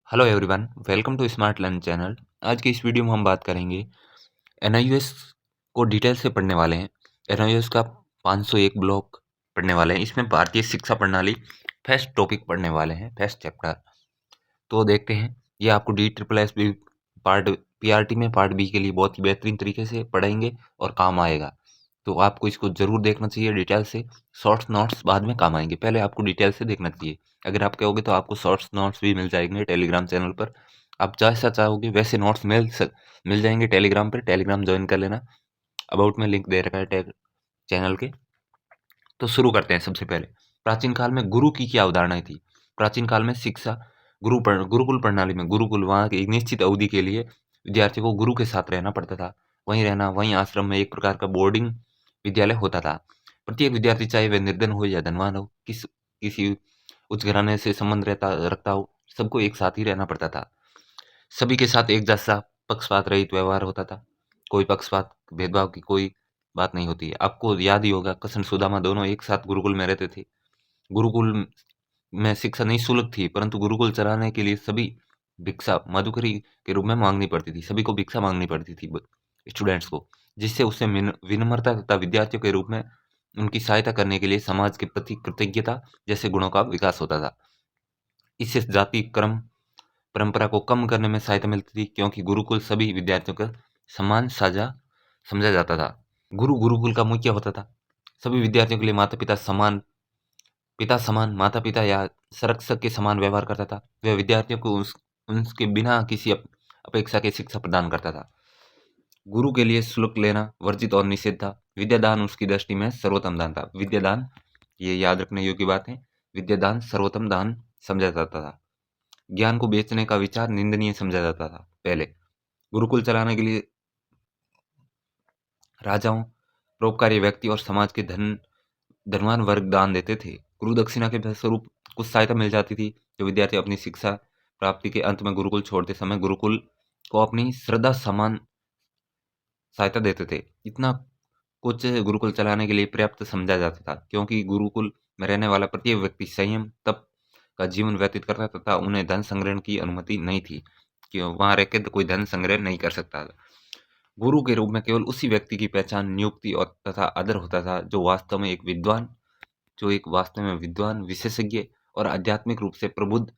Hello everyone, welcome to smart learn channel. आज की इस वीडियो में हम बात करेंगे एनआईओएस को डिटेल से पढ़ने वाले हैं। एनआईओएस का 501 ब्लॉक पढ़ने वाले हैं। इसमें भारतीय शिक्षा प्रणाली फर्स्ट टॉपिक पढ़ने वाले हैं, फर्स्ट चैप्टर। तो देखते हैं, ये आपको D triple S B part PRT में पार्ट बी के लिए बहुत ही बेहतरीन तरीके से पढ़ाएंगे और काम आएगा। तो आपको इसको जरूर देखना चाहिए डिटेल से। शॉर्ट्स नोट्स बाद में काम आएंगे, पहले आपको डिटेल से देखना चाहिए। अगर आप कहोगे तो आपको शॉर्ट्स नोट्स भी मिल जाएंगे टेलीग्राम चैनल पर। आप जैसा चाहोगे वैसे नोट्स मिल जाएंगे टेलीग्राम पर। टेलीग्राम ज्वाइन कर लेना, अबाउट में लिंक दे रखा है चैनल के। तो शुरू करते हैं। सबसे पहले, प्राचीन काल में गुरु की क्या अवधारणाएं थी। प्राचीन काल में शिक्षा गुरुकुल प्रणाली में, गुरुकुल वहाँ की एक निश्चित अवधि के लिए विद्यार्थी को गुरु के साथ रहना पड़ता था। वहीं रहना, वहीं आश्रम में एक प्रकार का बोर्डिंग विद्यालय होता था। प्रत्येक विद्यार्थी, चाहे वह निर्धन हो या धनवान हो, किसी उच्च घराने से संबंध रखता हो, सबको एक साथ ही रहना पड़ता था। सभी के साथ एक जैसा पक्षपात रहित व्यवहार होता था। कोई पक्षपात, भेदभाव की कोई बात नहीं होती है। आपको याद ही होगा, कृष्ण सुदामा दोनों एक साथ गुरुकुल में रहते थे। गुरुकुल में शिक्षा निःशुल्क थी, परंतु गुरुकुल चलाने के लिए सभी भिक्षा मधुकरी के रूप में मांगनी पड़ती थी। सभी को भिक्षा मांगनी पड़ती थी स्टूडेंट्स को, जिससे उससे विनम्रता तथा विद्यार्थियों के रूप में उनकी सहायता करने के लिए समाज के प्रति कृतज्ञता जैसे गुणों का विकास होता था। इससे जाति क्रम परंपरा को कम करने में सहायता मिलती थी, क्योंकि गुरुकुल सभी विद्यार्थियों का समान साझा समझा जाता था। गुरुकुल का मुख्य होता था। सभी विद्यार्थियों के लिए पिता समान, माता पिता या संरक्षक के समान व्यवहार करता था। वह विद्यार्थियों को उनके बिना किसी अपेक्षा के शिक्षा प्रदान करता था। गुरु के लिए शुल्क लेना वर्जित और निषेध था। विद्यादान उसकी दृष्टि में सर्वोत्तम दान था। विद्यादान, ये याद रखने योग्य बात है, विद्यादान सर्वोत्तम दान समझा जाता था। ज्ञान को बेचने का विचार निंदनीय समझा जाता था। पहले गुरुकुल चलाने के लिए राजाओं, परोपकारी व्यक्ति और समाज के धनवान वर्ग दान देते थे। गुरु दक्षिणा के स्वरूप कुछ सहायता मिल जाती थी, जो विद्यार्थी अपनी शिक्षा प्राप्ति के अंत में गुरुकुल छोड़ते समय गुरुकुल को अपनी श्रद्धा समान सहायता देते थे। इतना कुछ गुरुकुल चलाने के लिए पर्याप्त समझा जाता था, क्योंकि गुरुकुल में रहने वाला प्रत्येक व्यक्ति संयम तप का जीवन व्यतीत करता तथा उन्हें धन संग्रहण की अनुमति नहीं थी, कि वहां रह के तो कोई धन संग्रह नहीं कर सकता था। गुरु के रूप में केवल उसी व्यक्ति की पहचान, नियुक्ति और तथा आदर होता था जो एक वास्तव में विद्वान, विशेषज्ञ और आध्यात्मिक रूप से प्रबुद्ध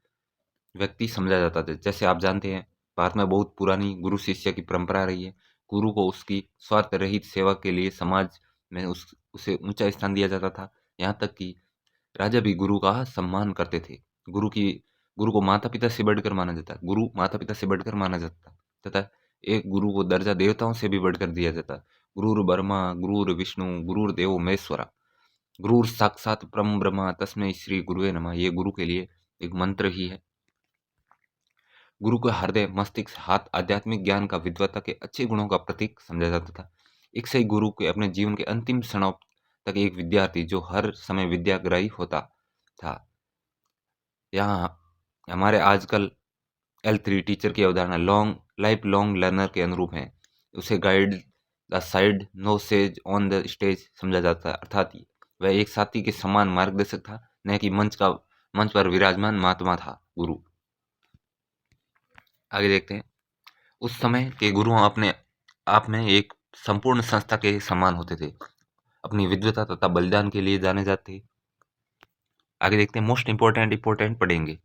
व्यक्ति समझा जाता था। जैसे आप जानते हैं, भारत में बहुत पुरानी गुरु शिष्य की परंपरा रही है। गुरु को उसकी स्वार्थ रहित सेवा के लिए समाज में उसे ऊंचा स्थान दिया जाता था। यहाँ तक कि राजा भी गुरु का सम्मान करते थे। गुरु को माता पिता से बढ़कर माना जाता, गुरु माता पिता से बढ़कर माना जाता, तथा एक गुरु को दर्जा देवताओं से भी बढ़कर दिया जाता। गुरुर ब्रह्मा गुरुर विष्णु गुरुर देवो महेश्वरा, गुरुर साक्षात परम ब्रह्मा तस्मै श्री गुरुवे नमः। ये गुरु के लिए एक मंत्र ही है। गुरु को हृदय, मस्तिष्क, हाथ आध्यात्मिक ज्ञान का, विद्वता के अच्छे गुणों का प्रतीक समझा जाता था। एक सही गुरु के अपने जीवन के अंतिम क्षणों तक एक विद्यार्थी जो हर समय विद्याग्राही होता था। यहाँ हमारे आजकल L3 टीचर की अवधारणा लाइफ लॉन्ग लर्नर के अनुरूप है। उसे guide the side no sage on the stage समझा जाता है, अर्थात वह एक साथी के समान मार्गदर्शक था, न कि मंच पर विराजमान महात्मा था गुरु। आगे देखते हैं। उस समय के गुरु अपने आप में एक संपूर्ण संस्था के समान होते थे। अपनी विद्वता तथा बलिदान के लिए जाने जाते। आगे देखते हैं। मोस्ट इंपोर्टेंट पढ़ेंगे।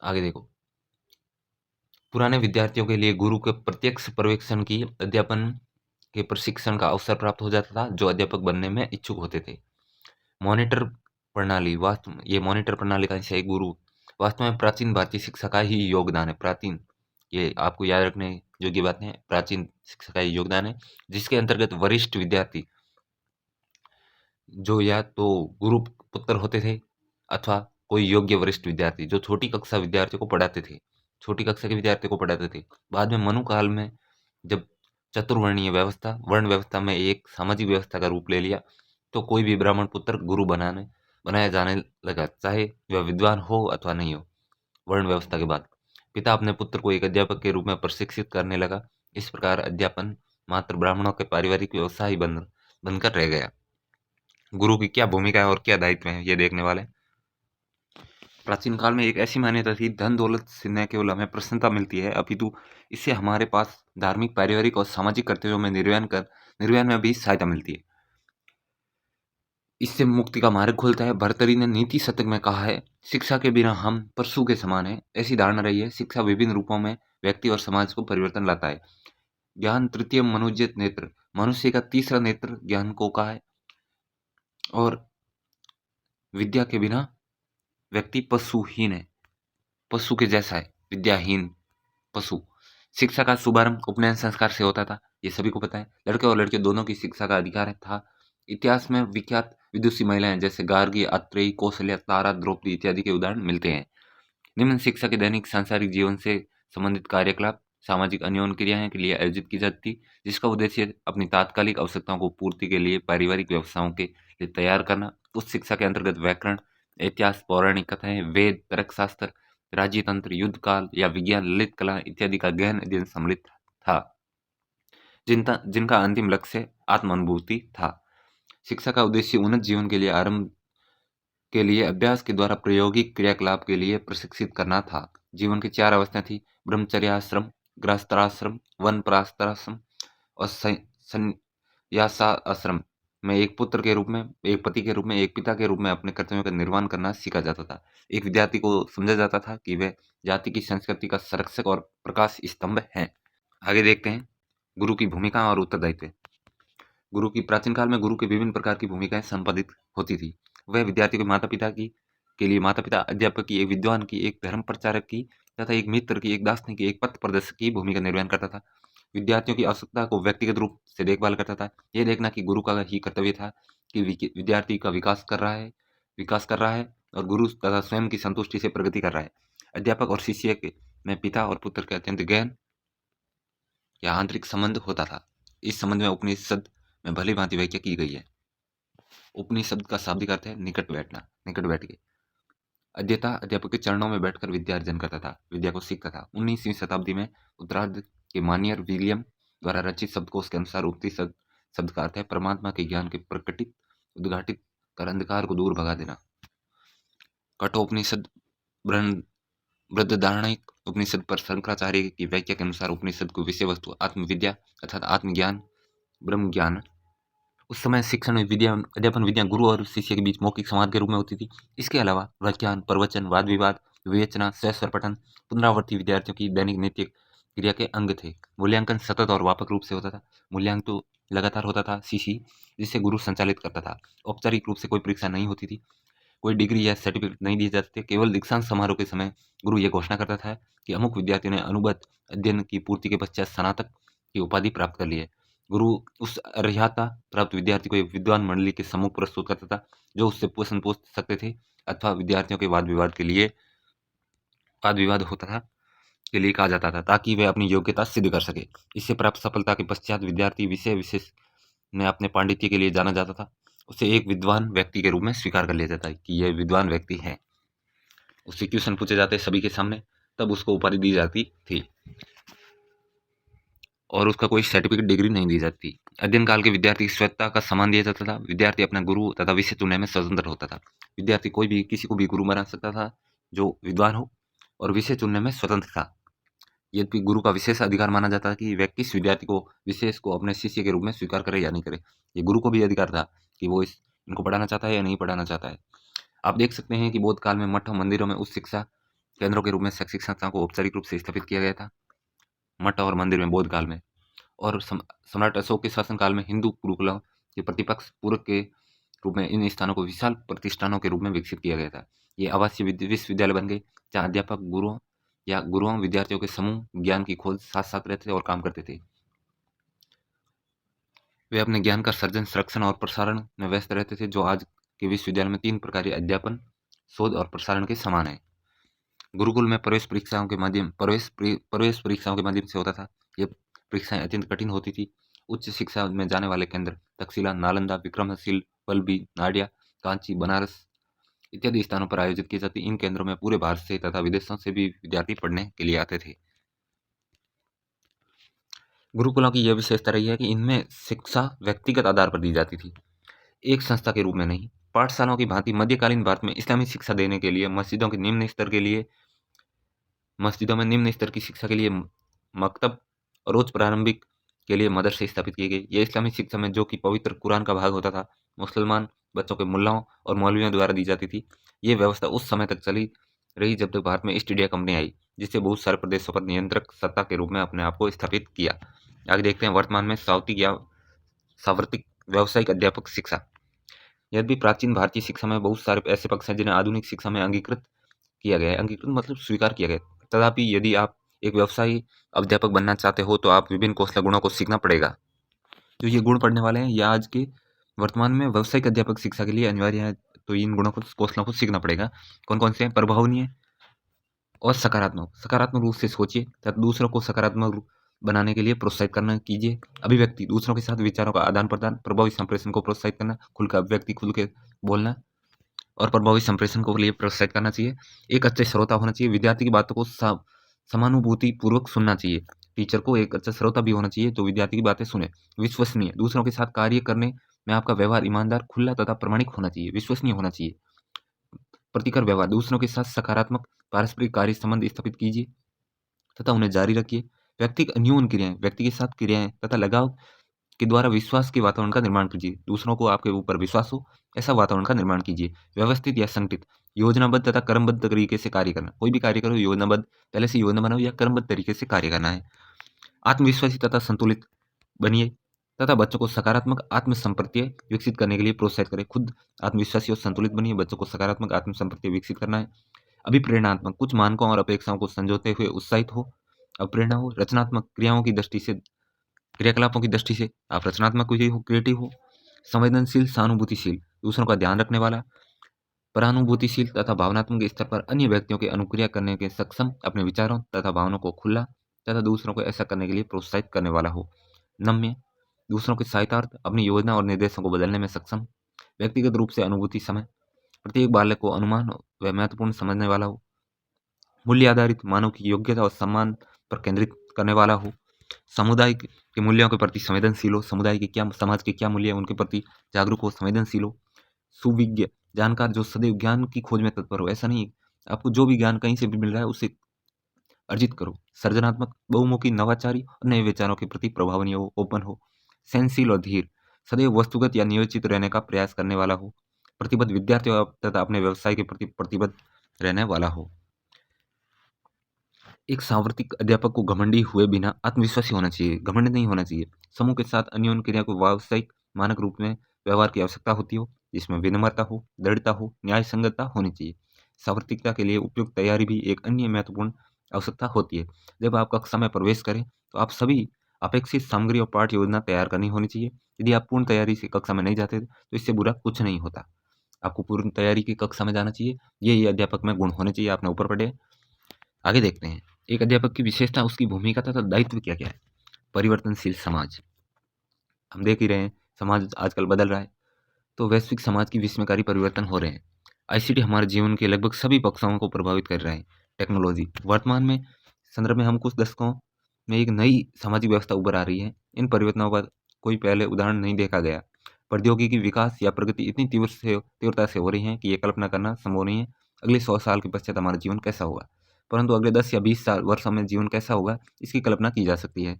आगे देखो, पुराने विद्यार्थियों के लिए गुरु के प्रत्यक्ष पर्यवेक्षण की अध्यापन के प्रशिक्षण का अवसर प्राप्त हो जाता था, जो अध्यापक बनने में इच्छुक होते थे। मॉनिटर ये मॉनिटर प्रणाली का हिस्सा है। गुरु वास्तव में प्राचीन भारतीय शिक्षा का ही योगदान है। प्राचीन, ये आपको याद रखने योग्य बातें हैं। प्राचीन शिक्षा का ही योगदान है, जिसके अंतर्गत वरिष्ठ विद्यार्थी, जो या तो गुरु पुत्र होते थे अथवा कोई योग्य वरिष्ठ विद्यार्थी, जो छोटी कक्षा विद्यार्थियों को पढ़ाते थे, छोटी कक्षा के विद्यार्थियों को पढ़ाते थे। बाद में मनु काल में जब चतुर्वर्णीय व्यवस्था, वर्ण व्यवस्था में एक सामाजिक व्यवस्था का रूप ले लिया, तो कोई भी ब्राह्मण पुत्र गुरु बनाया जाने लगा, चाहे वह विद्वान हो अथवा नहीं हो। वर्ण व्यवस्था के बाद पिता अपने पुत्र को एक अध्यापक के रूप में प्रशिक्षित करने लगा। इस प्रकार अध्यापन मात्र ब्राह्मणों के पारिवारिक व्यवसाय ही बनकर रह गया। गुरु की क्या भूमिका है और क्या दायित्व है, ये देखने वाले। प्राचीन काल में एक ऐसी मान्यता थी, धन दौलत से न केवल हमें प्रसन्नता मिलती है, अपितु इससे हमारे पास धार्मिक, पारिवारिक और सामाजिक कर्तव्यों में निर्वहन में भी सहायता मिलती है। इससे मुक्ति का मार्ग खुलता है। भर्तृहरि ने नीति शतक में कहा है, शिक्षा के बिना हम पशु के समान हैं। ऐसी धारणा रही है। शिक्षा विभिन्न रूपों में व्यक्ति और समाज को परिवर्तन लाता है। ज्ञान तृतीय मनोजत नेत्र, मनुष्य का तीसरा नेत्र ज्ञान को कहा है। और विद्या के बिना व्यक्ति पशुहीन है, पशु के जैसा है, विद्याहीन पशु। शिक्षा का शुभारंभ उपनयन संस्कार से होता था, ये सभी को पता है। लड़के और लड़के दोनों की शिक्षा का अधिकार था। इतिहास में विख्यात विदुषी महिलाएं जैसे गार्गी, आत्रेयी, कौशल्या, तारा, द्रौपदी इत्यादि के उदाहरण मिलते हैं। निम्न शिक्षा के दैनिक सांसारिक जीवन से संबंधित कार्यकलाप सामाजिक अन्योन्य क्रियाएं के लिए आयोजित की जाती, जिसका उद्देश्य अपनी तात्कालिक आवश्यकताओं को पूर्ति के लिए पारिवारिक व्यवसायों के लिए तैयार करना। उस शिक्षा के अंतर्गत व्याकरण, इतिहास, पौराणिक कथाएं, वेद, तर्कशास्त्र, राज्य तंत्र, युद्ध काल या विज्ञान, ललित कला इत्यादि का गहन अध्ययन सम्मिलित था, जिनका अंतिम लक्ष्य आत्मानुभूति था। शिक्षा का उद्देश्य उन्नत जीवन के लिए आरंभ के लिए अभ्यास के द्वारा प्रायोगिक क्रियाकलाप के लिए प्रशिक्षित करना था। जीवन की 4 अवस्थाएं थी: ब्रह्मचर्याश्रम, गृहस्थाश्रम, वनप्रस्थाश्रम और संन्यासाश्रम में एक पुत्र के रूप में, एक पति के रूप में, एक पिता के रूप में अपने कर्तव्यों का निर्वहन करना सीखा जाता था। एक विद्यार्थी को समझा जाता था कि वह जाति की संस्कृति का संरक्षक और प्रकाश स्तंभ है। आगे देखते हैं गुरु की भूमिका और उत्तरदायित्व। गुरु की प्राचीन काल में गुरु की विभिन्न प्रकार की भूमिकाएं संपादित होती थी। वह विद्यार्थी के माता पिता की के लिए माता पिता, अध्यापक की, एक विद्वान की, एक धर्म प्रचारक की तथा एक मित्र की, एक दार्शनिक की, एक पथ प्रदर्शक की भूमिका निर्वहन करता था। विद्यार्थियों की आवश्यकता को व्यक्तिगत रूप से देखभाल करता था। यह देखना कि गुरु का ही कर्तव्य था कि विद्यार्थी का विकास कर रहा है और गुरु तथा स्वयं की संतुष्टि से प्रगति कर रहा है। अध्यापक और शिष्य के में पिता और पुत्र के अत्यंत गहन या आंतरिक संबंध होता था। इस संबंध में उपनिषद में भली भांति व्याख्या की गई है। उपनिषद का शाब्दिक अर्थ है निकट बैठना, निकट बैठ के। अध्येता अध्यापक के चरणों में बैठकर विद्या अर्जन करता था, विद्या को सीखता था। 19वीं शताब्दी में उत्तरार्ध के मानियर विलियम द्वारा रचित शब्दकोश के अनुसार उपनिषद शब्द का अर्थ है परमात्मा के ज्ञान के प्रकटित, उद्घाटित कर अंधकार को दूर भगा देना। कठोपनिषद, बृहदारण्यक उपनिषद पर शंकराचार्य की व्याख्या के अनुसार उपनिषद को विषय वस्तु आत्मविद्या अर्थात आत्मज्ञान, ब्रह्म ज्ञान। उस समय शिक्षण अध्यापन विद्या गुरु और शिष्य के बीच मौखिक संवाद के रूप में होती थी। इसके अलावा व्याख्यान, प्रवचन, वाद विवाद, विवेचना, सहस्त्र पठन, पुनरावृत्ति विद्यार्थियों की दैनिक नैतिक क्रिया के अंग थे। मूल्यांकन सतत और व्यापक रूप से होता था। मूल्यांकन तो लगातार होता था, सीसी, जिसे गुरु संचालित करता था। औपचारिक रूप से कोई परीक्षा नहीं होती थी, कोई डिग्री या सर्टिफिकेट नहीं दिए जाते थे। केवल दीक्षांत समारोह के समय गुरु यह घोषणा करता था कि अमुक विद्यार्थी ने अनुबद्ध अध्ययन की पूर्ति के पश्चात स्नातक की उपाधि प्राप्त कर ली है। गुरु उस अर्हता प्राप्त विद्यार्थी को एक विद्वान मंडली के सम्मुख प्रस्तुत करता था, जो उससे प्रश्न पूछ सकते थे अथवा विद्यार्थियों के वाद विवाद होता था के लिए कहा जाता था, ताकि वह अपनी योग्यता सिद्ध कर सके। इससे प्राप्त सफलता के पश्चात विद्यार्थी विषय विशेष में अपने पांडित्य के लिए जाना जाता था। उसे एक विद्वान व्यक्ति के रूप में स्वीकार कर लिया जाता है कि यह विद्वान व्यक्ति है। उससे क्वेश्चन पूछे जाते सभी के सामने, तब उसको उपाधि दी जाती थी और उसका कोई सर्टिफिकेट, डिग्री नहीं दी जाती। अध्ययन काल के विद्यार्थी की स्वच्छता का सम्मान दिया जाता था। विद्यार्थी अपना गुरु तथा विषय चुनने में स्वतंत्र होता था। विद्यार्थी कोई भी किसी को भी गुरु बना सकता था जो विद्वान हो, और विषय चुनने में स्वतंत्र था। यद्यपि गुरु का विशेष अधिकार माना जाता है कि वह किस विद्यार्थी को विशेष को अपने शिष्य के रूप में स्वीकार करे या नहीं करे। ये गुरु को भी अधिकार था कि वो इनको पढ़ाना चाहता है या नहीं पढ़ाना चाहता है। आप देख सकते हैं कि बौद्ध काल में मठ और मंदिरों में उच्च शिक्षा केंद्रों के रूप में शैक्षिक संस्थाओं को औपचारिक रूप से स्थापित किया गया था। मठ और मंदिर में बौद्ध काल में, और सम्राट अशोक के शासनकाल में हिंदू गुरुकुलों के प्रतिपक्ष पूरक के रूप में इन स्थानों को विशाल प्रतिष्ठानों के रूप में विकसित किया गया था। ये आवासीय विश्वविद्यालय बन गए, जहाँ अध्यापक गुरुओं विद्यार्थियों के समूह ज्ञान की खोज साथ साथ रहते थे और काम करते थे। वे अपने ज्ञान का सर्जन, संरक्षण और प्रसारण में व्यस्त रहते थे, जो आज के विश्वविद्यालय में 3 प्रकार अध्यापन, शोध और प्रसारण के समान है। गुरुकुल में प्रवेश परीक्षाओं के माध्यम से होता था। ये परीक्षाएं अत्यंत कठिन होती थी। उच्च शिक्षा में जाने वाले केंद्र तक्षशिला, नालंदा, विक्रमशील, वल्लभी, नाडिया, कांची, बनारस इत्यादि स्थानों पर आयोजित की जाती। इन केंद्रों में पूरे भारत से तथा विदेशों से भी विद्यार्थी पढ़ने के लिए आते थे। गुरुकुलों की यह विशेषता रही है कि इनमें शिक्षा व्यक्तिगत आधार पर दी जाती थी। एक संस्था के रूप में नहीं। पाठशालाओं की भांति मध्यकालीन भारत में इस्लामी शिक्षा देने के लिए मस्जिदों में निम्न स्तर की शिक्षा के लिए मकतब और उच्च प्रारंभिक के लिए मदरसे स्थापित किए गए। ये इस्लामी शिक्षा में जो कि पवित्र कुरान का भाग होता था, मुसलमान बच्चों के मुल्लाओं और मौलवियों द्वारा दी जाती थी। ये व्यवस्था उस समय तक चली रही जब तक भारत में ईस्ट इंडिया कंपनी आई, जिससे बहुत सारे प्रदेशों पर नियंत्रक सत्ता के रूप में अपने आप को स्थापित किया। आगे देखते हैं वर्तमान में सावर्तिक व्यावसायिक अध्यापक शिक्षा। यद्यपि प्राचीन भारतीय शिक्षा में बहुत सारे ऐसे पक्ष हैं जिन्हें आधुनिक शिक्षा में अंगीकृत किया गया है। अंगीकृत मतलब स्वीकार किया गया है। तथापि यदि आप एक व्यवसायी अध्यापक बनना चाहते हो तो आप विभिन्न कौशल गुणों को सीखना पड़ेगा। जो ये गुण पढ़ने वाले हैं या आज के वर्तमान में व्यावसायिक अध्यापक शिक्षा के लिए अनिवार्य है, तो इन गुणों को कौशलों को सीखना पड़ेगा। कौन कौन से हैं? प्रभावनीय और सकारात्मक। सकारात्मक रूप से सोचिए तथा दूसरों को सकारात्मक रूप बनाने के लिए प्रोत्साहित करना कीजिए। अभिव्यक्ति, दूसरों के साथ विचारों का आदान प्रदान। प्रभावी संप्रेषण को प्रोत्साहित करना, खुलकर अभिव्यक्ति, खुल के बोलना और प्रभावी संप्रेषण को लिए प्रोत्साहित करना चाहिए। एक अच्छे श्रोता होना चाहिए। विद्यार्थी की बातों को समानुभूति पूर्वक सुनना चाहिए। टीचर को एक अच्छा श्रोता भी होना चाहिए जो विद्यार्थी की बातें सुने। विश्वसनीय, दूसरों के साथ कार्य करने में आपका व्यवहार ईमानदार, खुला तथा प्रामाणिक होना चाहिए, विश्वसनीय होना चाहिए। प्रतिकर व्यवहार, दूसरों के साथ सकारात्मक पारस्परिक कार्य संबंध स्थापित कीजिए तथा उन्हें जारी रखिए। व्यक्तिगत अन्योन्य क्रियाएं, व्यक्ति के साथ क्रियाएं तथा लगाव के द्वारा विश्वास के वातावरण का निर्माण कीजिए। दूसरों को आपके ऊपर विश्वास हो ऐसा वातावरण का निर्माण कीजिए। व्यवस्थित या संगठित, योजनाबद्ध तथा क्रमबद्ध तरीके से कार्य करना। कोई भी कार्य करो योजनाबद्ध, पहले से योजना बनाओ या क्रमबद्ध तरीके से कार्य करना है। आत्मविश्वासी तथा संतुलित बनिए तथा बच्चों को सकारात्मक आत्मसंप्रत्यय विकसित करने के लिए प्रोत्साहित करें। खुद आत्मविश्वासी और संतुलित बनिए, बच्चों को सकारात्मक आत्मसंप्रत्यय विकसित करना है। अभिप्रेरणात्मक, कुछ मानकों और अपेक्षाओं को संजोते हुए उत्साहित हो, अप्रेरणा हो। रचनात्मक, क्रियाकलापों की दृष्टि से आप रचनात्मक हो, क्रिएटिव हो। संवेदनशील, सहानुभूतिशील, दूसरों का ध्यान रखने वाला। परानुभूतिशील तथा भावनात्मक स्तर पर अन्य व्यक्तियों की अनुक्रिया करने के सक्षम, अपने विचारों तथा भावनाओं को खुला तथा दूसरों को ऐसा करने के लिए प्रोत्साहित करने वाला हो। नम्य, दूसरों के सहायतार्थ अपनी योजना और निर्देशों को बदलने में सक्षम। व्यक्तिगत रूप से अनुभूति समय, प्रत्येक बालक को अनुमान व महत्वपूर्ण समझने वाला हो। मूल्य आधारित, मानव की योग्यता और सम्मान पर केंद्रित करने वाला हो। समुदाय के मूल्यों के प्रति संवेदनशील हो, समुदाय के क्या, समाज के क्या मूल्य है उनके प्रति जागरूक हो, संवेदनशील हो। सुविज्ञ, जानकार जो सदैव ज्ञान की खोज में तत्पर हो। ऐसा नहीं आपको जो भी ज्ञान कहीं से भी मिल रहा है उसे अर्जित करो। सृजनात्मक, बहुमुखी, नवाचारी और नए विचारों के प्रति प्रभावनीय हो, ओपन हो। सहनशील और धीर, सदैव वस्तुगत या नियोजित रहने का प्रयास करने वाला हो। प्रतिबद्ध, विद्यार्थी तथा अपने व्यवसाय के प्रति प्रतिबद्ध रहने वाला हो। एक सावर्तिक अध्यापक को घमंडी हुए बिना आत्मविश्वासी होना चाहिए, घमंड नहीं होना चाहिए। समूह के साथ अन्योन्य क्रिया को व्यावसायिक मानक रूप में व्यवहार की आवश्यकता होती हो, जिसमें विनम्रता हो, दृढ़ता हो, न्याय संगतता होनी चाहिए। सावर्तिकता के लिए उपयुक्त तैयारी भी एक अन्य महत्वपूर्ण आवश्यकता होती है। जब आप कक्षा में प्रवेश करें तो आप सभी अपेक्षित सामग्री और पाठ योजना तैयार करनी होनी चाहिए। यदि आप पूर्ण तैयारी से कक्षा में नहीं जाते तो इससे बुरा कुछ नहीं होता। आपको पूर्ण तैयारी की कक्षा में जाना चाहिए। ये अध्यापक में गुण होने चाहिए, आपने ऊपर पढ़े। आगे देखते हैं एक अध्यापक की विशेषता, उसकी भूमिका तथा दायित्व क्या क्या है। परिवर्तनशील समाज, हम देख ही रहे हैं समाज आजकल बदल रहा है, तो वैश्विक समाज की विस्मयकारी परिवर्तन हो रहे हैं। आईसीटी हमारे जीवन के लगभग सभी पक्षों को प्रभावित कर रहा है। टेक्नोलॉजी, वर्तमान में संदर्भ में हम कुछ दशकों में एक नई सामाजिक व्यवस्था उभर आ रही है। इन परिवर्तनों का कोई पहले उदाहरण नहीं देखा गया। प्रौद्योगिकी विकास या प्रगति इतनी तीव्रता से हो रही है कि ये कल्पना करना संभव नहीं है अगले 100 साल के पश्चात हमारा जीवन कैसा होगा, परंतु अगले 10 या 20 वर्षों में जीवन कैसा होगा इसकी कल्पना की जा सकती है।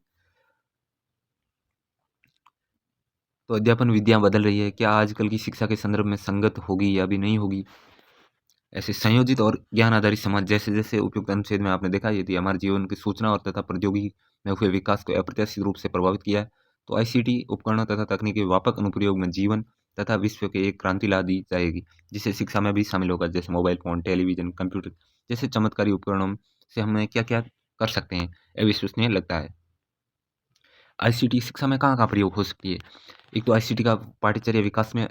तो अध्यापन विधियां बदल रही है, क्या आजकल की शिक्षा के संदर्भ में संगत होगी या भी नहीं होगी। ऐसे संयोजित और ज्ञान आधारित समाज, जैसे जैसे उपयुक्त अनुच्छेद में आपने देखा, यदि हमारे जीवन की सूचना और तथा प्रौद्योगिकी में हुए विकास को अप्रत्याशित रूप से प्रभावित किया है, तो आईसीटी उपकरणों तथा तकनीक के व्यापक अनुप्रयोग में जीवन तथा विश्व के एक क्रांति ला दी जाएगी, जिसे शिक्षा में भी शामिल होगा। जैसे मोबाइल फोन, टेलीविजन, कंप्यूटर जैसे चमत्कारी उपकरणों से हम क्या क्या कर सकते हैं, अविश्वसनीय लगता है। आईसीटी शिक्षा में कहाँ कहाँ प्रयोग हो सकती है। एक तो आईसीटी का पाठ्यचर्या विकास में,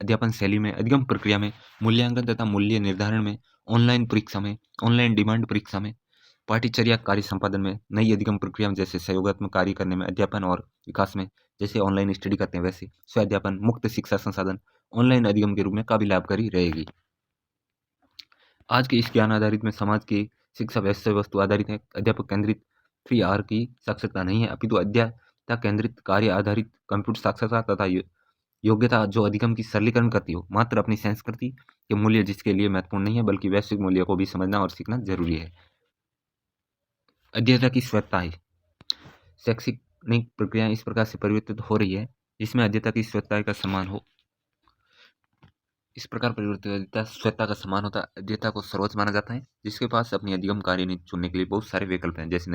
अध्यापन शैली में, अधिगम प्रक्रिया में, मूल्यांकन तथा मूल्य निर्धारण में, ऑनलाइन परीक्षा में, ऑनलाइन डिमांड परीक्षा में, पाठ्यचर्या कार्य संपादन में, नई अधिगम प्रक्रिया में जैसे सहयोगात्मक कार्य करने में, अध्यापन और विकास में, जैसे ऑनलाइन स्टडी करते हैं वैसे स्व अध्यापन, मुक्त शिक्षा संसाधन, ऑनलाइन अधिगम के रूप में काफी लाभकारी रहेगी। आज के इस ज्ञान आधारित में समाज की शिक्षा विषय वस्तु आधारित है। अध्यापक केंद्रित 3R की साक्षरता नहीं है, अपितु अध्यापक केंद्रित, कार्य आधारित, कंप्यूटर साक्षरता तथा योग्यता जो अधिगम की सरलीकरण करती हो, मात्र अपनी संस्कृति के मूल्य जिसके लिए महत्वपूर्ण नहीं है, बल्कि वैश्विक मूल्य को भी समझना और सीखना जरूरी है। अध्येता की स्वच्छताएं। शैक्षणिक प्रक्रिया इस प्रकार से परिवर्तित हो रही है जिसमें अध्येता की स्वच्छता का सम्मान हो। इस प्रकार परिवर्तित स्वच्छता का सम्मान होता है। अध्येता को सर्वोच्च माना जाता है जिसके पास अपनी अधिगम कार्य नीति चुनने के लिए बहुत सारे विकल्प हैं, जैसे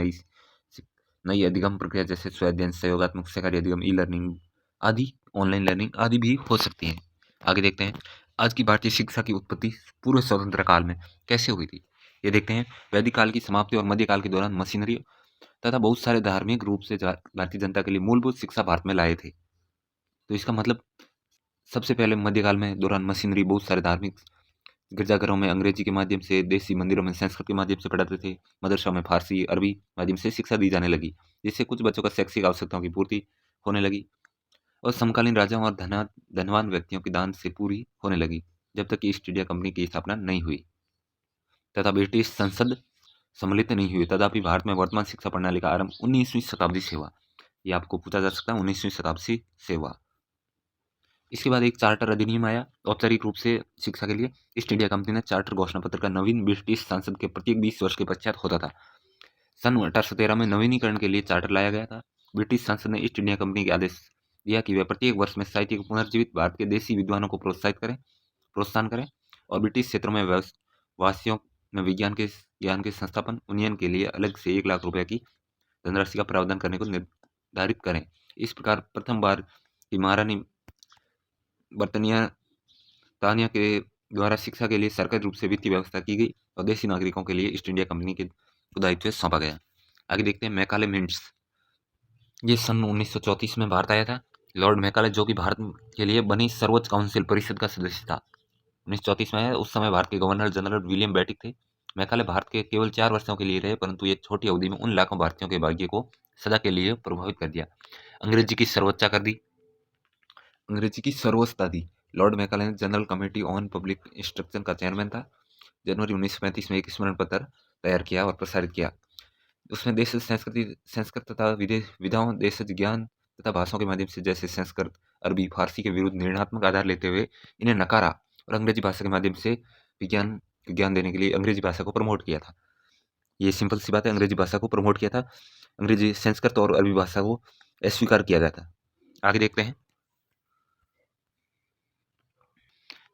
नई अधिगम प्रक्रिया जैसे स्वअध्ययन, सहयोगात्मक सहकारी अधिगम, ई लर्निंग आदि, ऑनलाइन लर्निंग आदि भी हो सकती है। आगे देखते हैं आज की भारतीय शिक्षा की उत्पत्ति पूर्व स्वतंत्र काल में कैसे हुई थी। ये देखते हैं वैदिक काल की समाप्ति और मध्यकाल के दौरान मशीनरी तथा बहुत सारे धार्मिक रूप से भारतीय जनता के लिए मूलभूत शिक्षा भारत में लाए थे। तो इसका मतलब सबसे पहले मध्यकाल में दौरान मशीनरी बहुत सारे धार्मिक गिरजाघरों में अंग्रेजी के माध्यम से, देसी मंदिरों में संस्कृत के माध्यम से पढ़ाते थे, मदरसा में फारसी अरबी माध्यम से शिक्षा दी जाने लगी, जिससे कुछ बच्चों का शैक्षिक आवश्यकताओं की पूर्ति होने लगी और समकालीन राजाओं और धनवान व्यक्तियों की दान से पूरी होने लगी, जब तक कि ईस्ट इंडिया कंपनी की स्थापना नहीं हुई तथा ब्रिटिश संसद सम्मिलित नहीं हुई। तथापि भारत में वर्तमान शिक्षा प्रणाली का आरंभ 19वीं शताब्दी से हुआ। ये आपको पूछा जा सकता है, 19वीं शताब्दी से हुआ। इसके बाद एक चार्टर अधिनियम आया औपचारिक रूप से शिक्षा के लिए। ईस्ट इंडिया कंपनी ने चार्टर घोषणा पत्र का नवीन ब्रिटिश संसद के प्रत्येक 20 वर्ष के पश्चात होता था। सन 1813 में नवीनीकरण के लिए चार्टर लाया गया था। ब्रिटिश संसद ने ईस्ट इंडिया कंपनी के आदेश दिया कि वे प्रत्येक वर्ष में साहित्य को पुनर्जीवित भारत के देसी विद्वानों को प्रोत्साहन करें और ब्रिटिश क्षेत्रों में वासियों में विज्ञान के ज्ञान के संस्थापन उन्नयन के लिए अलग से 1 लाख रुपए की धनराशि का प्रावधान करने को निर्धारित करें। इस प्रकार प्रथम बार की महारानी बर्तनिया तानिया के द्वारा शिक्षा के लिए सरकारी रूप से वित्तीय व्यवस्था की गई और देशी नागरिकों के लिए ईस्ट इंडिया कंपनी के दायित्व सौंपा गया। आगे देखते हैं मैकाले मिंट्स। ये सन 1934 में भारत आया था। लॉर्ड मैकाले जो कि भारत के लिए बनी सर्वोच्च काउंसिल परिषद का सदस्य था, 1934 में आया। उस समय भारत के गवर्नर जनरल विलियम बेटिक थे। मैकाले भारत के केवल 4 वर्षों के लिए रहे, परंतु ये छोटी अवधि में उन लाखों भारतीयों के भाग्य को सदा के लिए प्रभावित कर दिया। अंग्रेजी की सर्वोच्चता कर दी, अंग्रेजी की सर्वोच्चता दी। लॉर्ड मैकाले ने general committee on public instruction का चेयरमैन था। जनवरी 1935 में एक स्मरण पत्र तैयार किया और प्रसारित किया। उसमें देश संस्कृत तथा विधाओं, देशज ज्ञान तथा भाषाओं के माध्यम से जैसे संस्कृत, अरबी, फारसी के विरुद्ध निर्णयात्मक आधार लेते हुए इन्हें नकारा और अंग्रेजी भाषा के माध्यम से ज्ञान देने के लिए अंग्रेजी भाषा को प्रमोट किया था। ये सिंपल सी बात है, अंग्रेजी भाषा को प्रमोट किया था। अंग्रेजी, संस्कृत और अरबी भाषा को अस्वीकार किया गया था। आगे देखते हैं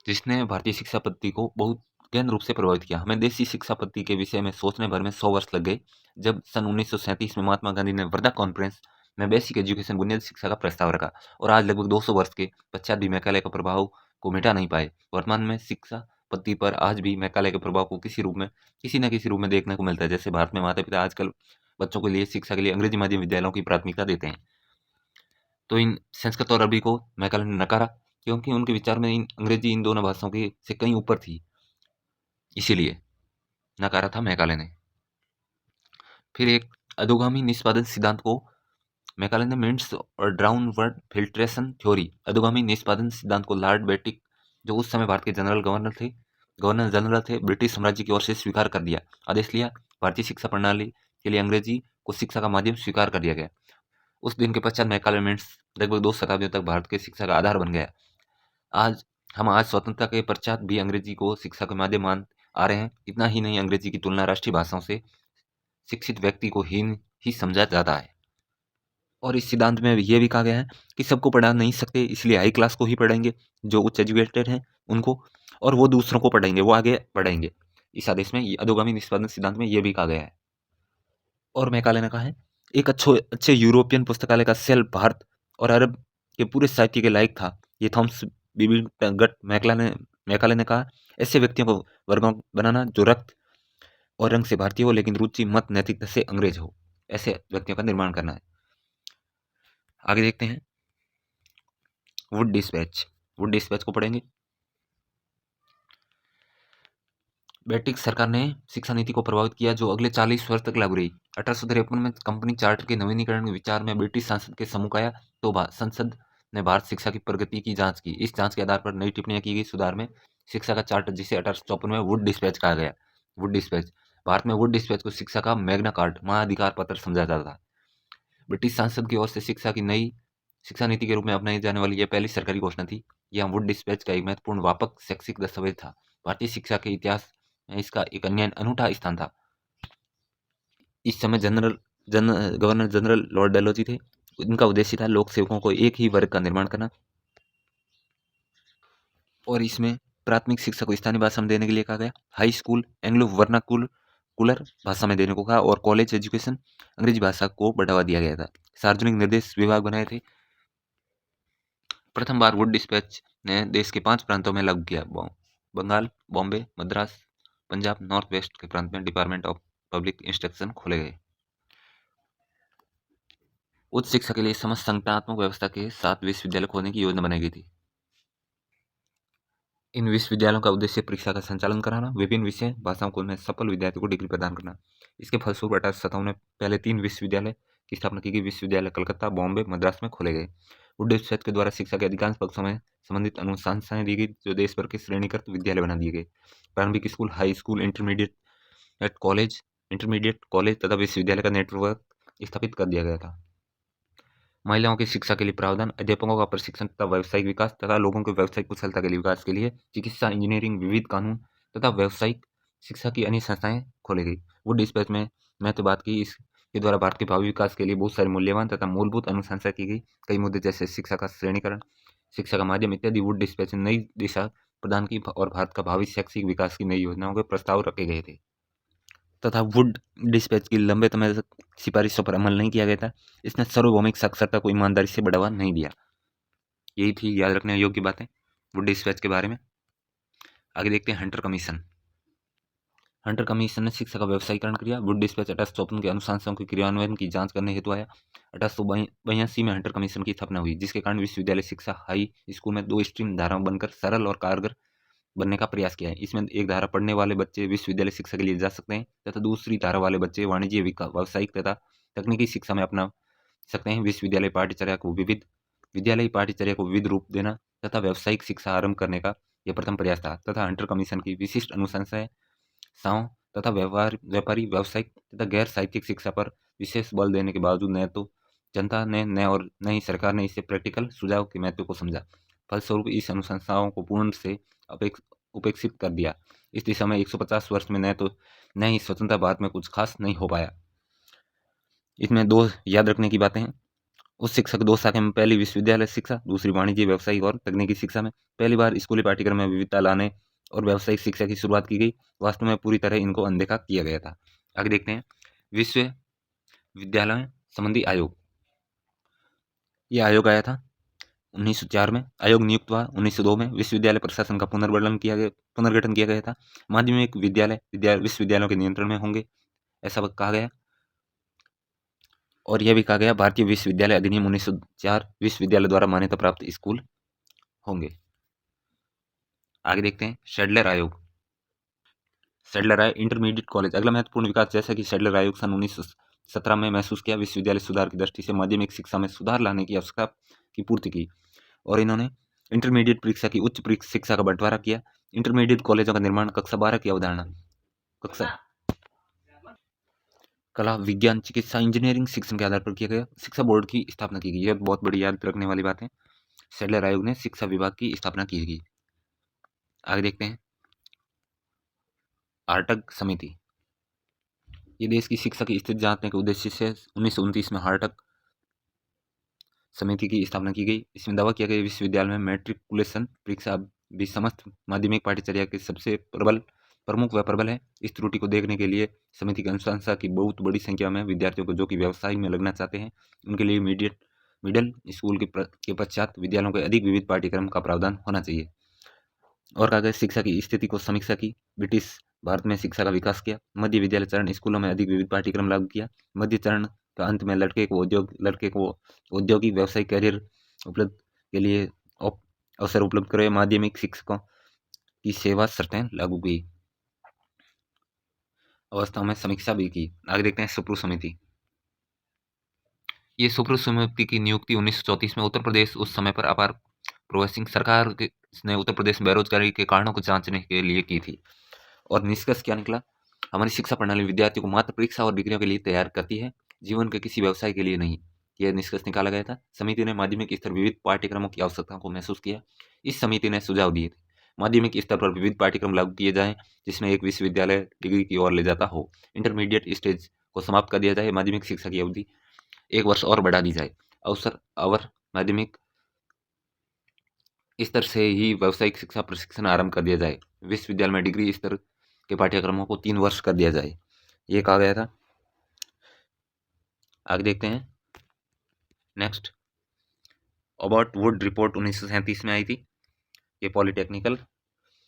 जिसने भारतीय शिक्षा पद्धति को बहुत गहन रूप से प्रभावित किया। हमें देशी शिक्षा पद्धति के विषय में सोचने भर में 100 वर्ष लग गए, जब सन 1937 में महात्मा गांधी ने वर्धा कॉन्फ्रेंस में बेसिक एजुकेशन बुनियादी शिक्षा का प्रस्ताव रखा और आज लगभग 200 वर्ष के पश्चात भी मैकाले का प्रभाव को मिटा नहीं पाए। वर्तमान में शिक्षा पद्धति पर आज भी मैकाले के प्रभाव को किसी न किसी रूप में देखने को मिलता है। जैसे भारत में माता पिता आजकल बच्चों के लिए शिक्षा के लिए अंग्रेजी माध्यम विद्यालयों की प्राथमिकता देते हैं, तो इन संस्कृत और अरबी को मैकाले ने नकारा क्योंकि उनके विचार में अंग्रेजी इन दोनों भाषाओं की से कहीं ऊपर थी, इसीलिए नकारा था मैकाले ने। फिर एक अधोगामी निष्पादन सिद्धांत को मैकाले ने मिंट्स और डाउनवर्ड फिल्ट्रेशन थ्योरी, अधोगामी निष्पादन सिद्धांत को लॉर्ड बेटिक जो उस समय भारत के गवर्नर जनरल थे, ब्रिटिश साम्राज्य की ओर से स्वीकार कर दिया। आदेश लिया भारतीय शिक्षा प्रणाली के लिए अंग्रेजी को शिक्षा का माध्यम स्वीकार कर दिया गया। उस दिन के पश्चात मैकाले मिंट्स लगभग 2 शताब्दियों तक भारत के शिक्षा का आधार बन गया। आज स्वतंत्रता के पश्चात भी अंग्रेजी को शिक्षा के माध्यम मान आ रहे हैं। इतना ही नहीं, अंग्रेजी की तुलना राष्ट्रीय भाषाओं से शिक्षित व्यक्ति को हीन ही समझा जाता है। और इस सिद्धांत में यह भी कहा गया है कि सबको पढ़ा नहीं सकते, इसलिए हाई क्लास को ही पढ़ाएंगे, जो उच्च एजुकेटेड हैं उनको, और वो दूसरों को पढ़ाएंगे, वो आगे पढ़ाएंगे। इस आदेश में, अधोगामी निष्पादन सिद्धांत में यह भी कहा गया है। और मैकाले ने कहा है एक अच्छे यूरोपियन पुस्तकालय का सेल भारत और अरब के पूरे साहित्य के लायक था। ये थॉमस गट मैकाले ने कहा ऐसे व्यक्तियों को वर्गों बनाना जो रक्त और रंग से भारतीय हो लेकिन रुचि मत नैतिकता से अंग्रेज हो, ऐसे व्यक्तियों का निर्माण करना है। आगे देखते हैं वुड डिस्पैच को पढ़ेंगे। ब्रिटिश सरकार ने शिक्षा नीति को प्रभावित किया जो अगले 40 वर्ष तक लागू रही। 1853 में कंपनी चार्टर के नवीनीकरण के विचार में ब्रिटिश संसद के सम्मुख आया, तो संसद ने भारत शिक्षा की प्रगति की जांच की। इस जांच के आधार पर नई टिप्पणियां की गई सुधार में शिक्षा का चार्टर, जिसे 1854 में वुड डिस्पैच कहा गया। वुड डिस्पैच, भारत में वुड डिस्पैच को शिक्षा का मैग्ना कार्टा, महाअधिकार पत्र समझा जाता था। ब्रिटिश संसद की ओर से शिक्षा की नई शिक्षा नीति के रूप में अपनाई जाने वाली यह पहली सरकारी घोषणा थी। यह वुड डिस्पैच का एक महत्वपूर्ण व्यापक शैक्षिक दस्तावेज था। भारतीय शिक्षा के इतिहास में इसका एक अन्य अनूठा स्थान था। इस समय गवर्नर जनरल लॉर्ड डलहौजी थे। इनका उद्देश्य था लोक सेवकों को एक ही वर्ग का निर्माण करना, और इसमें प्राथमिक शिक्षा को स्थानीय भाषा में देने के लिए कहा गया। हाई स्कूल एंग्लो वर्नाकुलर भाषा में देने को कहा, और कॉलेज एजुकेशन अंग्रेजी भाषा को बढ़ावा दिया गया था। सार्वजनिक निर्देश विभाग बनाए थे। प्रथम बार वुड डिस्पैच ने देश के 5 प्रांतों में लागू किया। बंगाल, बॉम्बे, मद्रास, पंजाब, नॉर्थ वेस्ट के प्रांत में डिपार्टमेंट ऑफ पब्लिक इंस्ट्रक्शन खोले गए। उच्च शिक्षा के लिए समस्त संगठनात्मक व्यवस्था के साथ विश्वविद्यालय खोलने की योजना बनाई गई थी। इन विश्वविद्यालयों का उद्देश्य परीक्षा का संचालन कराना, विभिन्न विषय भाषाओं को में सफल विद्यार्थियों को डिग्री प्रदान करना। इसके फलस्वरूप 1857 में पहले 3 विश्वविद्यालय की स्थापना की गई। विश्वविद्यालय कलकत्ता, बॉम्बे, मद्रास में खोले गए। वुड डिस्पैच के द्वारा शिक्षा के अधिकांश पक्षों में संबंधित अनुशंसाएं दी गई, जो देश भर के श्रेणीकृत विद्यालय बना दिए गए। प्रारंभिक school, high school, intermediate college तथा विश्वविद्यालय का नेटवर्क स्थापित कर दिया गया था। महिलाओं की शिक्षा के लिए प्रावधान, अध्यापकों का प्रशिक्षण तथा व्यावसायिक विकास तथा लोगों के व्यावसायिक कुशलता के लिए विकास के लिए चिकित्सा, इंजीनियरिंग, विविध कानून तथा व्यावसायिक शिक्षा की अन्य संस्थाएं खोली गई। वुड डिस्पैच में मैं तो बात की, इसके द्वारा भारत के भावी विकास के लिए बहुत सारे मूल्यवान तथा मूलभूत अनुशंसा की गई। कई मुद्दे जैसे शिक्षा का श्रेणीकरण, शिक्षा का माध्यम इत्यादि वुड डिस्पैच ने नई दिशा प्रदान की, और भारत का भावी शैक्षिक विकास की नई योजनाओं के प्रस्ताव रखे गए थे तथा वुड डिस्पैच की लंबे समय तक सिफारिशों पर अमल नहीं किया गया था। इसने सार्वभौमिक साक्षरता को ईमानदारी से बढ़ावा नहीं दिया। यही थी याद रखने योग्य बातें वुड डिस्पैच के बारे में। आगे देखते हैं हंटर कमीशन। हंटर कमीशन ने शिक्षा का व्यवसायीकरण किया। वुड डिस्पैच 1854 के अनुशंसाओं के क्रियान्वयन की जांच करने हेतु आया। 1882 में हंटर कमीशन की स्थापना हुई, जिसके कारण विश्वविद्यालय शिक्षा हाई स्कूल में 2 स्ट्रीम धाराओं बनकर सरल और कारगर बनने का प्रयास किया है। इसमें एक धारा पढ़ने वाले बच्चे विश्वविद्यालय शिक्षा के लिए जा सकते हैं तथा दूसरी धारा वाले बच्चे वाणिज्य, व्यावसायिक तथा तकनीकी शिक्षा में अपना सकते हैं। विश्वविद्यालय पाठ्यचर्या को विविध रूप देना तथा व्यावसायिक शिक्षा आरंभ करने का यह प्रथम प्रयास था तथा हंटर कमीशन की विशिष्ट अनुशंसाएं तथा व्यापारी, व्यावसायिक तथा गैर साहित्यिक शिक्षा पर विशेष बल देने के बावजूद न तो जनता ने न ही सरकार ने इसे प्रैक्टिकल सुझाव के महत्व को समझा। फलस्वरूप इस अनुशंसाओं को पूर्ण से उपेक्षित कर दिया। इस दिशा में 150 वर्ष में न ही स्वतंत्रता भारत में कुछ खास नहीं हो पाया। इसमें 2 याद रखने की बातें हैं। उस शिक्षा की 2 शाखाएं में, पहली विश्वविद्यालय शिक्षा, दूसरी वाणिज्य, व्यावसायिक और तकनीकी शिक्षा में पहली बार स्कूली पाठ्यक्रम में विविधता लाने और व्यावसायिक शिक्षा की शुरुआत की गई। वास्तव में पूरी तरह इनको अनदेखा किया गया था। आगे देखते हैं विश्वविद्यालय संबंधी आयोग। यह आयोग आया था 1904 में। आयोग नियुक्त हुआ 1902 में। विश्वविद्यालय प्रशासन का पुनर्गठन किया गया था। माध्यमिक विद्यालय विश्वविद्यालयों के नियंत्रण में होंगे, ऐसा कहा गया। और यह भी कहा गया भारतीय विश्वविद्यालय अधिनियम 1904 विश्वविद्यालय द्वारा मान्यता प्राप्त स्कूल होंगे। आगे देखते हैं शैडलर आयोग। शैडलर आयोग इंटरमीडिएट कॉलेज अगला महत्वपूर्ण विकास, जैसा कि शैडलर आयोग सन 1917 में महसूस किया विश्वविद्यालय सुधार की दृष्टि से माध्यमिक शिक्षा में सुधार लाने की आवश्यकता की पूर्ति की, और इन्होंने इंटरमीडिएट परीक्षा की उच्च शिक्षा का बंटवारा किया। इंटरमीडिएट कॉलेजों का निर्माण कक्षा 12 की अवधारणा कला, विज्ञान, चिकित्सा, इंजीनियरिंग शिक्षण के आधार पर किया गया। शिक्षा बोर्ड की स्थापना की गई। यह बहुत बड़ी याद रखने वाली बात है। शैडलर आयोग ने शिक्षा विभाग की स्थापना की गई। आगे देखते हैं हार्टग समिति। ये देश की शिक्षा की स्थिति जांचने के उद्देश्य से 1929 में हार्टग समिति की स्थापना की गई। इसमें दावा किया गया विश्वविद्यालय में मैट्रिकुलेशन परीक्षा भी समस्त माध्यमिक पाठ्यचर्या के सबसे प्रमुख व प्रबल है। इस त्रुटि को देखने के लिए समिति की अनुशंसा की बहुत बड़ी संख्या में विद्यार्थियों को जो कि व्यवसाय में लगना चाहते हैं, उनके लिए मिडिल स्कूल के पश्चात विद्यालयों के अधिक विविध पाठ्यक्रम का प्रावधान होना चाहिए। और कहा गया शिक्षा की स्थिति को समीक्षा की। ब्रिटिश भारत में शिक्षा का विकास किया। मध्य विद्यालय चरण स्कूलों में अधिक विविध पाठ्यक्रम लागू किया। मध्य चरण का अंत में लड़के को औद्योगिक व्यावसायिक कैरियर उपलब्ध के लिए अवसर उपलब्ध करे। माध्यमिक शिक्षकों की सेवा शर्तें लागू की। अवस्थाओं में समीक्षा भी की। आगे देखते हैं सुप्रू समिति। ये सुप्रू समिति की नियुक्ति 1934 में उत्तर प्रदेश उस समय पर अपार प्रोग्रेसिंग सरकार ने उत्तर प्रदेश में बेरोजगारी के कारणों को जांचने के लिए की थी। और निष्कर्ष क्या निकला? हमारी शिक्षा प्रणाली विद्यार्थियों को मात्र परीक्षा और डिग्रियों के लिए तैयार करती है, जीवन के किसी व्यवसाय के लिए नहीं। यह निष्कर्ष निकाला गया था। समिति ने माध्यमिक स्तर विविध पाठ्यक्रमों की आवश्यकता को महसूस किया। इस समिति ने सुझाव दिए थे माध्यमिक स्तर पर विविध पाठ्यक्रम लागू किए जाएं जिसमें एक विश्वविद्यालय डिग्री की ओर ले जाता हो। इंटरमीडिएट स्टेज को समाप्त कर दिया जाए। माध्यमिक शिक्षा की अवधि 1 वर्ष और बढ़ा दी जाए। अवर माध्यमिक स्तर से ही व्यावसायिक शिक्षा प्रशिक्षण आरंभ कर दिया जाए। विश्वविद्यालय में डिग्री स्तर के पाठ्यक्रमों को 3 वर्ष कर दिया जाए। ये कहा गया था। आगे देखते हैं। नेक्स्ट, अबाउट वुड रिपोर्ट 1937 में आई थी। ये पॉलिटेक्निकल,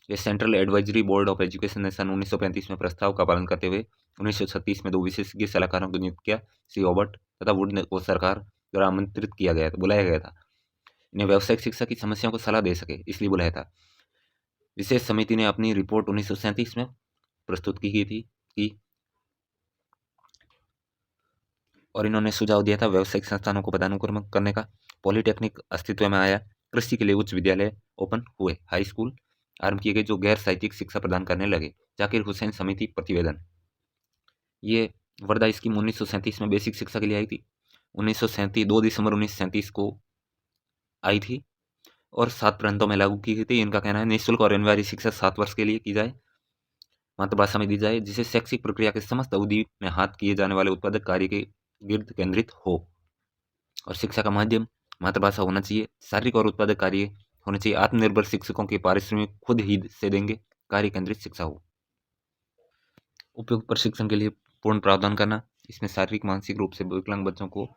ये central advisory board of education ने सन 1935 में प्रस्ताव का पालन करते हुए 1936 में 2 विशेषज्ञ सलाहकारों को नियुक्त किया। श्री ओबर्ट तथा वुड को सरकार द्वारा आमंत्रित किया गया था, बुलाया गया था। इन्हें व्यावसायिक शिक्षा की समस्याओं को सलाह दे सके इसलिए बुलाया था। विशेष समिति ने अपनी रिपोर्ट 1937 में प्रस्तुत की थी और इन्होंने सुझाव दिया था व्यावसायिक संस्थानों को पदानुक्रमित करने का। पॉलिटेक्निक अस्तित्व में आया। कृषि के लिए उच्च विद्यालय ओपन हुए। हाई स्कूल आरंभ किए गए जो गैर साहित्यिक शिक्षा प्रदान करने लगे। जाकिर हुसैन समिति प्रतिवेदन, ये वर्धा स्कीम 1937 में बेसिक शिक्षा के लिए आई थी। 2 दिसंबर 1937 को आई थी और 7 प्रांतों में लागू की गई थी। इनका कहना है निःशुल्क और अनिवार्य शिक्षा 7 वर्ष के लिए की जाए, मातृभाषा में दी जाए, जिसे शैक्षिक प्रक्रिया के समस्त अवधि में हाथ किए जाने वाले उत्पादक कार्य के गिर्द केंद्रित हो और शिक्षा का माध्यम मातृभाषा होना चाहिए। शारीरिक और उत्पादक कार्य होने चाहिए। आत्मनिर्भर शिक्षकों के पारिश्रमिक खुद ही से देंगे। कार्य केंद्रित शिक्षा हो। उपयुक्त प्रशिक्षण के लिए पूर्ण प्रावधान करना। इसमें शारीरिक मानसिक रूप से विकलांग बच्चों को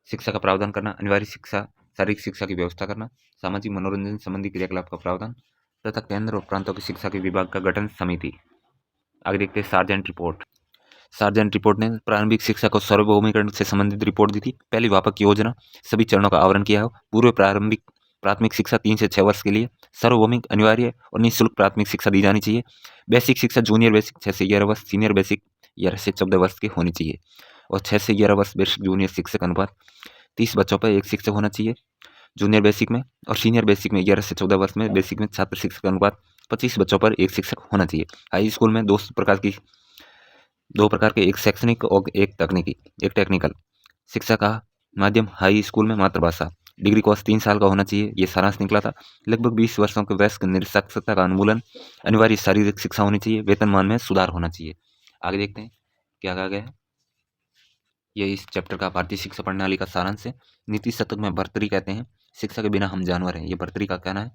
शिक्षा का प्रावधान करना। अनिवार्य शिक्षा शारीरिक शिक्षा की व्यवस्था करना। सामाजिक मनोरंजन संबंधी क्रियाकलाप का प्रावधान तथा केंद्र और प्रांतों की शिक्षा के विभाग का गठन समिति। आगे देखते हैं सार्जेंट रिपोर्ट। सार्जेंट रिपोर्ट ने प्रारंभिक शिक्षा को सार्वभौमिकरण से संबंधित रिपोर्ट दी थी। पहली व्यापक योजना सभी चरणों का आवरण किया हो। पूर्व प्राथमिक शिक्षा 3 से 6 वर्ष के लिए सार्वभौमिक, अनिवार्य और निःशुल्क प्राथमिक शिक्षा दी जानी चाहिए। बेसिक शिक्षा जूनियर बेसिक 6 से 11 वर्ष, सीनियर बेसिक 11 से 14 वर्ष की होनी चाहिए और 6 से 11 वर्ष बेसिक जूनियर शिक्षक अनुपात 30 बच्चों पर एक शिक्षक होना चाहिए जूनियर बेसिक में, और सीनियर बेसिक में 11 से 14 वर्ष में बेसिक में छात्र शिक्षक अनुपात 25 बच्चों पर एक शिक्षक होना चाहिए। हाई स्कूल में 2 प्रकार के, एक शैक्षणिक और एक टेक्निकल शिक्षा का माध्यम। हाई स्कूल में मातृभाषा। डिग्री कोर्स 3 साल का होना चाहिए। ये सारांश निकला था। लगभग 20 वर्षों के वयस्क निरक्षरता का उन्मूलन। अनिवार्य शारीरिक शिक्षा होनी चाहिए। वेतनमान में सुधार होना चाहिए। आगे देखते हैं क्या कहा गया है। ये इस चैप्टर का भारतीय शिक्षा प्रणाली का सारांश है। नीति शतक में भर्तृहरि कहते हैं शिक्षा के बिना हम जानवर हैं, ये भर्तृहरि का कहना है।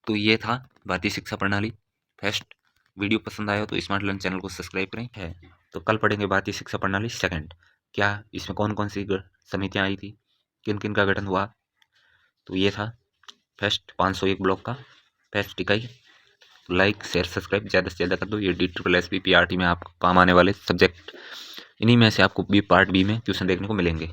तो ये था भारतीय शिक्षा प्रणाली। फर्स्ट वीडियो पसंद आया तो स्मार्ट लर्न चैनल को सब्सक्राइब करें। है तो कल पढ़ेंगे भारतीय शिक्षा प्रणाली सेकंड। क्या इसमें कौन कौन सी समितियाँ आई थी, किन किन का गठन हुआ। तो ये था फर्स्ट 501 ब्लॉक का फर्स्ट इकाई। लाइक शेयर सब्सक्राइब ज़्यादा से ज़्यादा कर दो। ये DSSB PRT में आपको काम आने वाले सब्जेक्ट, इन्हीं में से आपको पार्ट बी में क्वेश्चन देखने को मिलेंगे।